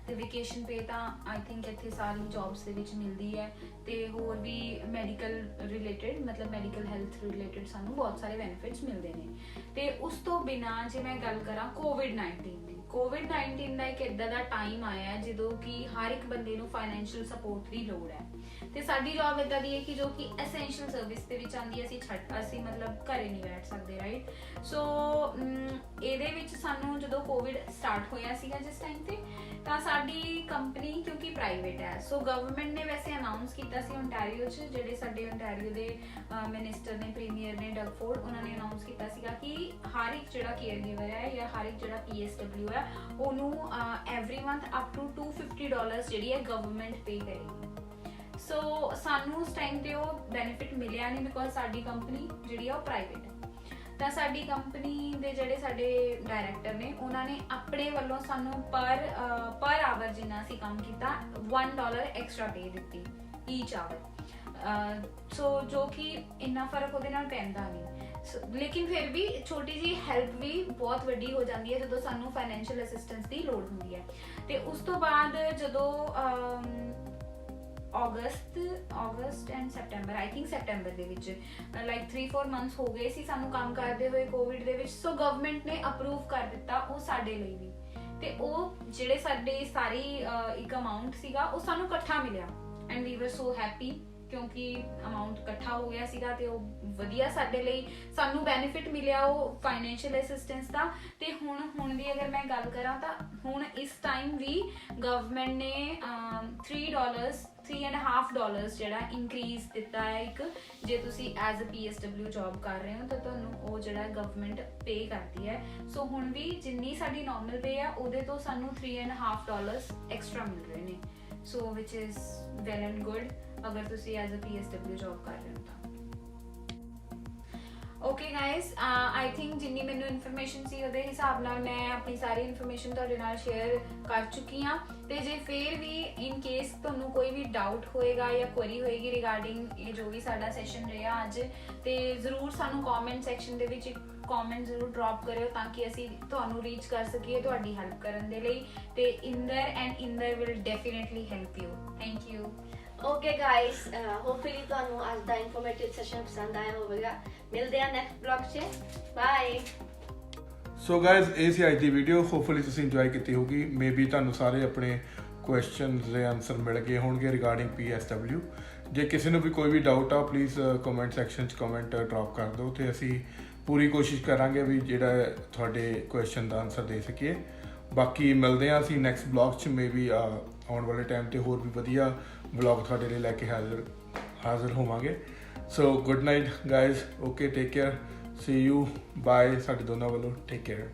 ਤੇ ਵੈਕੇਸ਼ਨ ਪੇ ਤਾਂ ਆਈ ਥਿੰਕ ਇੱਥੇ ਸਾਰੀ ਜੌਬਸ ਦੇ ਵਿੱਚ ਮਿਲਦੀ ਹੈ, ਤੇ ਹੋਰ ਵੀ ਮੈਡੀਕਲ ਰਿਲੇਟਡ ਮਤਲਬ ਮੈਡੀਕਲ ਹੈਲਥ ਰਿਲੇਟਡ ਸਾਨੂੰ ਬਹੁਤ ਸਾਰੇ ਬੈਨੀਫਿਟਸ ਮਿਲਦੇ ਨੇ। ਤੇ ਉਸ ਤੋਂ ਬਿਨਾਂ ਜੇ ਮੈਂ ਗੱਲ ਕਰਾਂ COVID-19 ਦਾ ਇੱਕ ਇੱਦਾਂ ਦਾ ਟਾਈਮ ਆਇਆ ਜਦੋਂ ਕਿ ਹਰ ਇੱਕ ਬੰਦੇ ਨੂੰ ਫਾਈਨੈਂਸ਼ੀਅਲ ਸਪੋਰਟ ਦੀ ਲੋੜ ਹੈ, ਤੇ ਸਾਡੀ ਜੌਬ ਇੱਦਾਂ ਦੀ ਹੈ ਕਿ ਜੋ ਕਿ ਐਸੈਂਸ਼ੀਅਲ ਸਰਵਿਸ ਦੇ ਵਿੱਚ ਆਉਂਦੀ ਹੈ, ਅਸੀਂ ਮਤਲਬ ਘਰੇ ਨਹੀਂ ਬੈਠ ਸਕਦੇ, ਰਾਈਟ। ਸੋ ਇਹਦੇ ਵਿੱਚ ਸਾਨੂੰ ਜਦੋਂ ਕੋਵਿਡ ਸਟਾਰਟ ਹੋਇਆ ਸੀਗਾ ਜਿਸ ਟਾਈਮ ਤੇ, ਤਾਂ ਸਾਡੀ ਕੰਪਨੀ ਕਿਉਂਕਿ ਪ੍ਰਾਈਵੇਟ ਹੈ, ਸੋ ਗਵਰਨਮੈਂਟ ਨੇ ਵੈਸੇ ਅਨਾਉਂਸ ਕੀਤਾ ਸੀ ਓਨਟਾਰੀਓ 'ਚ, ਜਿਹੜੇ ਸਾਡੇ ਓਨਟਾਰੀਓ ਦੇ ਮਿਨਿਸਟਰ ਨੇ, ਪ੍ਰੀਮੀਅਰ ਨੇ ਡਗਫੋਰਡ, ਉਹਨਾਂ ਨੇ ਅਨਾਉਂਸ ਕੀਤਾ ਸੀਗਾ ਕਿ ਹਰ ਇੱਕ ਜਿਹੜਾ ਕੇਅਰ ਗਿਵਰ ਹੈ ਜਾਂ ਹਰ ਇੱਕ ਜਿਹੜਾ PSW ਹੈ ਉਹਨੂੰ ਐਵਰੀ ਮੰਥ ਅਪ ਟੂ $250 ਜਿਹੜੀ ਹੈ ਗਵਰਨਮੈਂਟ ਪੇ ਕਰੇਗੀ। ਸੋ ਸਾਨੂੰ ਉਸ ਟਾਈਮ ਤੇ ਉਹ ਬੈਨੀਫਿਟ ਮਿਲਿਆ ਨਹੀਂ, ਬਿਕੋਜ਼ ਸਾਡੀ ਕੰਪਨੀ ਜਿਹੜੀ ਆ ਉਹ ਪ੍ਰਾਈਵੇਟ ਹੈ। ਤਾਂ ਸਾਡੀ ਕੰਪਨੀ ਦੇ ਜਿਹੜੇ ਸਾਡੇ ਡਾਇਰੈਕਟਰ ਨੇ ਉਹਨਾਂ ਨੇ ਆਪਣੇ ਵੱਲੋਂ ਸਾਨੂੰ ਪਰ ਆਵਰ ਜਿੰਨਾ ਅਸੀਂ ਕੰਮ ਕੀਤਾ $1 ਐਕਸਟਰਾ ਪੇ ਦਿੱਤੀ ਈਚ ਆਵਰ। ਸੋ ਜੋ ਕਿ ਇੰਨਾ ਫਰਕ ਉਹਦੇ ਨਾਲ ਪੈਂਦਾ ਨਹੀਂ, ਲੇਕਿਨ ਫਿਰ ਵੀ ਛੋਟੀ ਜਿਹੀ ਹੈਲਪ ਵੀ ਬਹੁਤ ਵੱਡੀ ਹੋ ਜਾਂਦੀ ਹੈ ਜਦੋਂ ਸਾਨੂੰ ਫਾਈਨੈਂਸ਼ੀਅਲ ਅਸਿਸਟੈਂਸ ਦੀ ਲੋੜ ਹੁੰਦੀ ਹੈ। ਤੇ ਉਸ ਤੋਂ ਬਾਅਦ ਜਦੋਂ August and September, I think September ਦੇ ਵਿੱਚ ਲਾਈਕ 3-4 ਮੰਥਸ ਹੋ ਗਏ ਸੀ ਸਾਨੂੰ ਕੰਮ ਕਰਦੇ ਹੋਏ ਕੋਵਿਡ ਦੇ ਵਿੱਚ, ਸੋ ਗਵਰਨਮੈਂਟ ਨੇ ਅਪਰੂਵ ਕਰ ਦਿੱਤਾ ਉਹ ਸਾਡੇ ਲਈ ਵੀ, ਤੇ ਉਹ ਜਿਹੜੇ ਸਾਡੇ ਸਾਰੀ ਇੱਕ ਅਮਾਉਂਟ ਸੀਗਾ ਉਹ ਸਾਨੂੰ ਇਕੱਠਾ ਮਿਲਿਆ, ਐਂਡ ਵੀ ਵਰ ਸੋ ਹੈਪੀ ਕਿਉਂਕਿ ਅਮਾਉਂਟ ਇਕੱਠਾ ਹੋ ਗਿਆ ਸੀਗਾ, ਤੇ ਉਹ ਵਧੀਆ ਸਾਡੇ ਲਈ ਸਾਨੂੰ ਬੈਨੀਫਿਟ ਮਿਲਿਆ ਉਹ ਫਾਈਨੈਂਸ਼ੀਅਲ ਅਸਿਸਟੈਂਸ ਦਾ। ਤੇ ਹੁਣ ਦੀ ਅਗਰ ਮੈਂ ਗੱਲ ਕਰਾਂ ਤਾਂ ਹੁਣ ਇਸ ਟਾਈਮ ਵੀ ਗਵਰਨਮੈਂਟ ਨੇ $3.5 ਜਿਹੜਾ ਇਨਕਰੀਜ਼ ਦਿੱਤਾ ਹੈ ਇੱਕ, ਜੇ ਤੁਸੀਂ ਐਜ਼ ਅ PSW ਜੌਬ ਕਰ ਰਹੇ ਹੋ ਤਾਂ ਤੁਹਾਨੂੰ ਉਹ ਜਿਹੜਾ ਗਵਰਨਮੈਂਟ ਪੇ ਕਰਦੀ ਹੈ। ਸੋ ਹੁਣ ਵੀ ਜਿੰਨੀ ਸਾਡੀ ਨਾਰਮਲ ਪੇ ਆ ਉਹਦੇ ਤੋਂ ਸਾਨੂੰ $3.5 ਐਕਸਟਰਾ ਮਿਲ ਰਹੇ ਨੇ, ਸੋ ਵਿਚ ਇਜ਼ ਵੈਲ ਐਂਡ ਗੁੱਡ ਅਗਰ ਤੁਸੀਂ ਐਜ਼ ਅ PSW ਜੌਬ ਕਰ ਰਹੇ ਹੋ ਤਾਂ। ਓਕੇ ਗਾਇਸ, ਆਈ ਥਿੰਕ ਜਿੰਨੀ ਮੈਨੂੰ ਇਨਫੋਰਮੇਸ਼ਨ ਸੀ ਉਹਦੇ ਹਿਸਾਬ ਨਾਲ ਮੈਂ ਆਪਣੀ ਸਾਰੀ ਇਨਫੋਰਮੇਸ਼ਨ ਤੁਹਾਡੇ ਨਾਲ ਸ਼ੇਅਰ ਕਰ ਚੁੱਕੀ ਹਾਂ। ਤੇ ਜੇ ਫਿਰ ਵੀ ਇਨ ਕੇਸ ਤੁਹਾਨੂੰ ਕੋਈ ਵੀ ਡਾਊਟ ਹੋਏਗਾ ਜਾਂ ਕੁਐਰੀ ਹੋਏਗੀ ਰਿਗਾਰਡਿੰਗ ਇਹ ਜੋ ਵੀ ਸਾਡਾ ਸੈਸ਼ਨ ਰਿਹਾ ਅੱਜ, ਤੇ ਜ਼ਰੂਰ ਸਾਨੂੰ ਕਮੈਂਟ ਸੈਕਸ਼ਨ ਦੇ ਵਿੱਚ ਕਮੈਂਟ ਜ਼ਰੂਰ ਡ੍ਰੌਪ ਕਰਿਓ ਤਾਂ ਕਿ ਅਸੀਂ ਤੁਹਾਨੂੰ ਰੀਚ ਕਰ ਸਕੀਏ ਤੁਹਾਡੀ ਹੈਲਪ ਕਰਨ ਦੇ ਲਈ, ਤੇ Inder will definitely help you. Thank you. Okay guys, hopefully ਤੁਹਾਨੂੰ ਅੱਜ ਦਾ ਇਨਫੋਰਮੇਟਿਵ ਸੈਸ਼ਨ ਪਸੰਦ ਆਇਆ ਹੋਵੇਗਾ। ਮਿਲਦੇ ਹਾਂ ਨੈਕਸਟ ਬਲੌਗ 'ਚ, ਬਾਏ। ਸੋ ਗਾਇਜ਼ ਇਹ ਸੀ ਅੱਜ ਦੀ ਵੀਡੀਓ, ਹੋਪਫੁਲੀ ਤੁਸੀਂ ਇੰਜੋਏ ਕੀਤੀ ਹੋਊਗੀ। ਮੇਬੀ ਤੁਹਾਨੂੰ ਸਾਰੇ ਆਪਣੇ ਕੁਐਸਚਨਸ ਦੇ ਆਨਸਰ ਮਿਲ ਗਏ ਹੋਣਗੇ ਰਿਗਾਰਡਿੰਗ PSW। ਜੇ ਕਿਸੇ ਨੂੰ ਵੀ ਕੋਈ ਵੀ ਡਾਊਟ ਆ ਪਲੀਜ਼ ਕਮੈਂਟ ਸੈਕਸ਼ਨ 'ਚ ਕਮੈਂਟ ਡ੍ਰੌਪ ਕਰ ਦਿਓ, ਤੇ ਅਸੀਂ ਪੂਰੀ ਕੋਸ਼ਿਸ਼ ਕਰਾਂਗੇ ਵੀ ਜਿਹੜਾ ਤੁਹਾਡੇ ਕੁਐਸਚਨ ਦਾ ਆਨਸਰ ਦੇ ਸਕੀਏ। ਬਾਕੀ ਮਿਲਦੇ ਹਾਂ ਅਸੀਂ ਨੈਕਸਟ ਬਲੌਗ 'ਚ, ਮੇਬੀ ਆਉਣ ਵਾਲੇ ਟਾਈਮ 'ਤੇ ਹੋਰ ਵੀ ਵਧੀਆ ਵਲੌਗ ਤੁਹਾਡੇ ਲਈ ਲੈ ਕੇ ਹਾਜ਼ਰ ਹੋਵਾਂਗੇ। So good night guys, okay, take care, see you, bye ਸਾਡੇ ਦੋਨਾਂ ਵੱਲੋਂ, ਟੇਕ ਕੇਅਰ।